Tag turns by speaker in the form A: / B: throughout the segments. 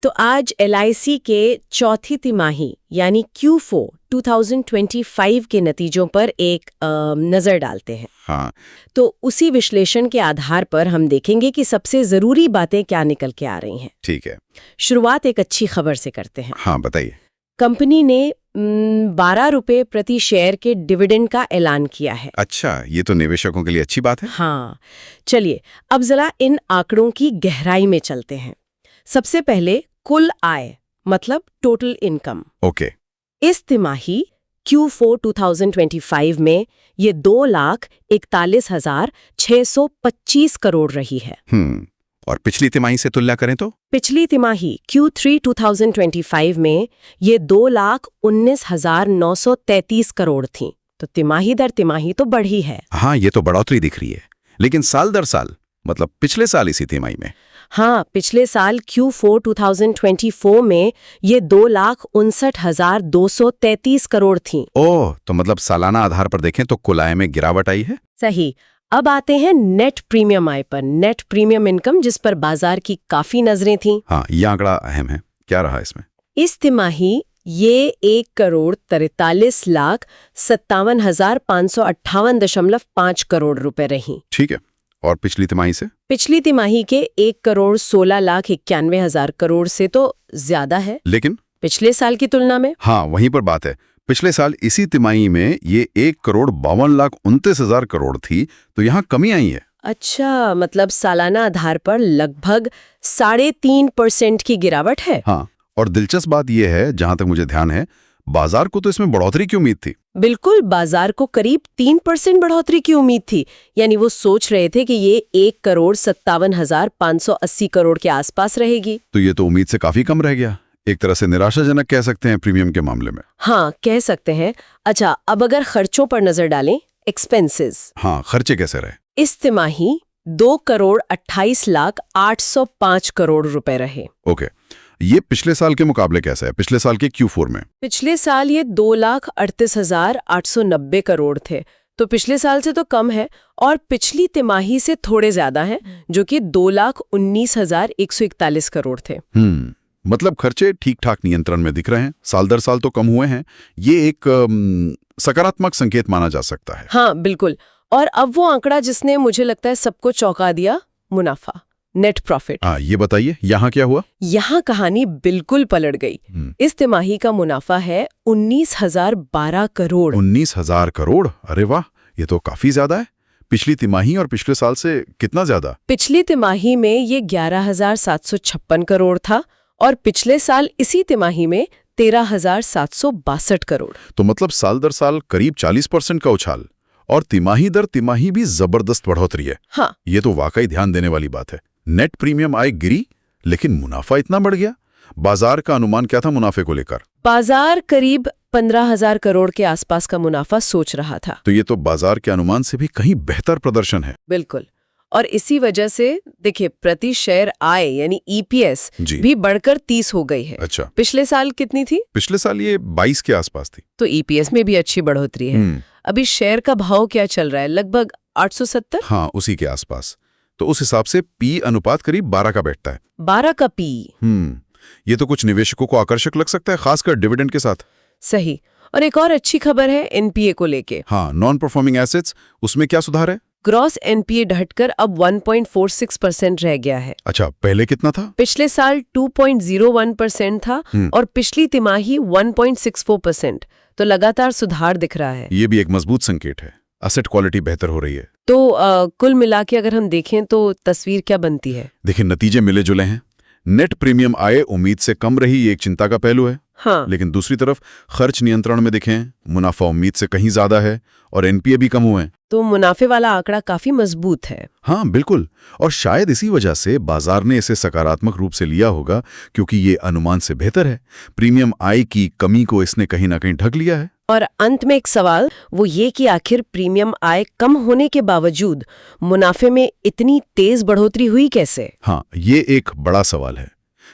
A: तो आज LIC के चौथी तिमाही यानी Q4 2025 के नतीजों पर एक नज़र डालते हैं।
B: हाँ।
A: तो उसी विश्लेषण के आधार पर हम देखेंगे कि सबसे ज़रूरी बातें क्या निकल के आ रही हैं।
B: ठीक है।
A: शुरुआत एक अच्छी खबर से करते हैं।
B: हाँ, बताइए।
A: कंपनी ने 12 रुपए प्रति शेयर के डिविडेंड का ऐलान किया है।
B: अच्छा, ये तो निवेशकों के लिए अच्छी बात है।
A: हाँ, चलिए अब जरा इन आंकड़ों की गहराई में चलते हैं। सबसे पहले कुल आय मतलब टोटल इनकम।
B: ओके।
A: इस तिमाही Q4 2025 में ये 2,41,625 करोड़ रही है।
B: और पिछली तिमाही से तुलना करें तो?
A: पिछली तिमाही Q3 2025 में ये 2,19,933 करोड़ थी। तो तिमाही दर तिमाही तो बढ़ी है।
B: हाँ, ये तो बढ़ोतरी दिख रही है, लेकिन साल दर साल मतलब पिछले साल इसी तिमाही में?
A: हाँ, पिछले साल Q4 2024 में ये 2,59,233 करोड़ थी।
B: ओह, तो मतलब सालाना आधार पर देखें तो कुल आय में गिरावट आई है।
A: सही। अब आते हैं नेट प्रीमियम आय पर, नेट प्रीमियम इनकम, जिस पर बाजार की काफी नजरें थीं।
B: हाँ, ये आंकड़ा अहम है। क्या रहा इसमें?
A: इस तिमाही ये 1,43,57,558.5 करोड़ रुपए रही।
B: ठीक है। और पिछली तिमाही से?
A: पिछली तिमाही के 1,16,91,000 करोड़ से तो ज्यादा है,
B: लेकिन
A: पिछले साल की तुलना में।
B: हाँ, वहीं पर बात है। पिछले साल इसी तिमाही में ये 1,52,29,000 करोड़ थी, तो यहाँ कमी आई है।
A: अच्छा, मतलब सालाना आधार पर लगभग 3.5% की गिरावट है।
B: हाँ, और दिलचस्प बात यह है, जहां तक मुझे ध्यान है, बाजार को तो इसमें बढ़ोतरी की उम्मीद थी।
A: बिल्कुल, बाजार को करीब 3% बढ़ोतरी की उम्मीद थी। यानी वो सोच रहे थे कि ये 1,57,580 करोड़ के आसपास रहेगी।
B: तो ये तो उम्मीद से काफी कम रह गया। एक तरह से निराशाजनक कह सकते हैं प्रीमियम के मामले में।
A: हाँ, कह सकते हैं। अच्छा, अब अगर खर्चों पर नजर डालें, एक्सपेंसेस।
B: हाँ, खर्चे कैसे रहे?
A: इस तिमाही 2,28,08,05 करोड़ रुपए रहे।
B: ओके, ये पिछले साल के मुकाबले कैसा है? पिछले साल के Q4 में?
A: पिछले साल ये 2,38,890 करोड़ थे, तो पिछले साल से तो कम है, और पिछली तिमाही से थोड़े ज्यादा है, जो कि 2,19,141 करोड़ थे।
B: मतलब खर्चे ठीक ठाक नियंत्रण में दिख रहे हैं, साल दर साल तो कम हुए हैं। ये एक सकारात्मक संकेत माना जा सकता है।
A: हाँ, बिल्कुल। और अब वो आंकड़ा जिसने मुझे लगता है सबको चौंका दिया, मुनाफा, नेट प्रॉफिट।
B: हाँ, ये बताइए, यहाँ क्या हुआ?
A: यहाँ कहानी बिल्कुल पलट गई। इस तिमाही का मुनाफा है 19,012 करोड़।
B: 19,000 करोड़? अरे वाह, ये तो काफी ज्यादा है। पिछली तिमाही और पिछले साल से कितना ज्यादा?
A: पिछली तिमाही में ये 11,756 करोड़ था, और पिछले साल इसी तिमाही में 13,762 करोड़।
B: तो मतलब साल दर साल करीब 40% का उछाल, और तिमाही दर तिमाही भी जबरदस्त बढ़ोतरी है।
A: हाँ,
B: ये तो वाकई ध्यान देने वाली बात है। नेट प्रीमियम आय गिरी, लेकिन मुनाफा इतना बढ़ गया। बाजार का अनुमान क्या था मुनाफे को लेकर?
A: बाजार करीब 15,000 करोड़ के आसपास का मुनाफा सोच रहा था।
B: तो ये तो बाजार के अनुमान से भी कहीं बेहतर प्रदर्शन है।
A: बिल्कुल। और इसी वजह से देखिए, प्रति शेयर आय यानी EPS भी बढ़कर 30 हो गई है।
B: अच्छा।
A: पिछले साल कितनी थी?
B: पिछले साल ये 22 के आसपास थी।
A: तो EPS में भी अच्छी बढ़ोतरी है। अभी शेयर का भाव क्या चल रहा है? लगभग 870।
B: हाँ, उसी के आसपास। तो उस हिसाब से P अनुपात करीब 12 का बैठता है।
A: 12 का P।
B: ये तो कुछ निवेशकों को आकर्षक लग सकता है, खासकर डिविडेंड के साथ।
A: सही। और एक और अच्छी खबर है NPA को लेके।
B: हाँ, नॉन परफॉर्मिंग एसेट्स, उसमें क्या सुधार है?
A: ग्रॉस NPA घटकर अब 1.46% रह गया है।
B: अच्छा, पहले कितना था?
A: पिछले साल 2.01% था, और पिछली तिमाही 1.64%। तो लगातार सुधार दिख रहा है।
B: ये भी एक मजबूत संकेत है। एसेट क्वालिटी बेहतर हो रही है।
A: तो कुल मिला के अगर हम देखें तो तस्वीर क्या बनती है?
B: देखिए, नतीजे मिले जुले हैं। नेट प्रीमियम आय उम्मीद से कम रही, ये एक चिंता का पहलू है।
A: हाँ।
B: लेकिन दूसरी तरफ खर्च नियंत्रण में देखें, मुनाफा उम्मीद से कहीं ज्यादा है, और NPA भी कम हुए हैं।
A: तो मुनाफे वाला आंकड़ा काफी मजबूत है।
B: हाँ, बिल्कुल। और शायद इसी वजह से बाजार ने इसे सकारात्मक रूप से लिया होगा, क्योंकि ये अनुमान से बेहतर है। प्रीमियम आय की कमी को इसने कहीं ना कहीं ढक लिया है।
A: और अंत में एक सवाल, वो ये कि आखिर प्रीमियम आय कम होने के बावजूद मुनाफे में इतनी तेज बढ़ोतरी हुई कैसे?
B: हाँ, ये एक बड़ा सवाल है।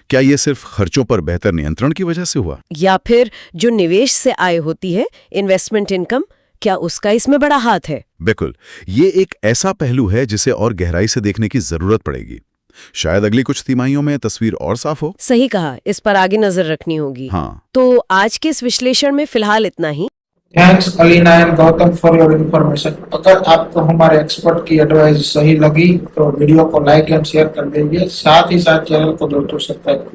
B: क्या ये सिर्फ खर्चों पर बेहतर नियंत्रण की वजह से हुआ,
A: या फिर जो निवेश से आय होती है, इन्वेस्टमेंट इनकम, क्या उसका इसमें बड़ा हाथ है?
B: बिल्कुल, ये एक ऐसा पहलू है जिसे और गहराई से देखने की जरूरत पड़ेगी। शायद अगली कुछ तिमाहियों में तस्वीर और साफ हो।
A: सही कहा, इस पर आगे नजर रखनी होगी।
B: हाँ,
A: तो आज के इस विश्लेषण में फिलहाल इतना ही।
C: Thanks Alina and Gautam for your information. अगर आपको हमारे एक्सपर्ट की एडवाइस सही लगी तो वीडियो को लाइक एंड शेयर कर दीजिए, साथ ही साथ चैनल को दोस्तों सब्सक्राइब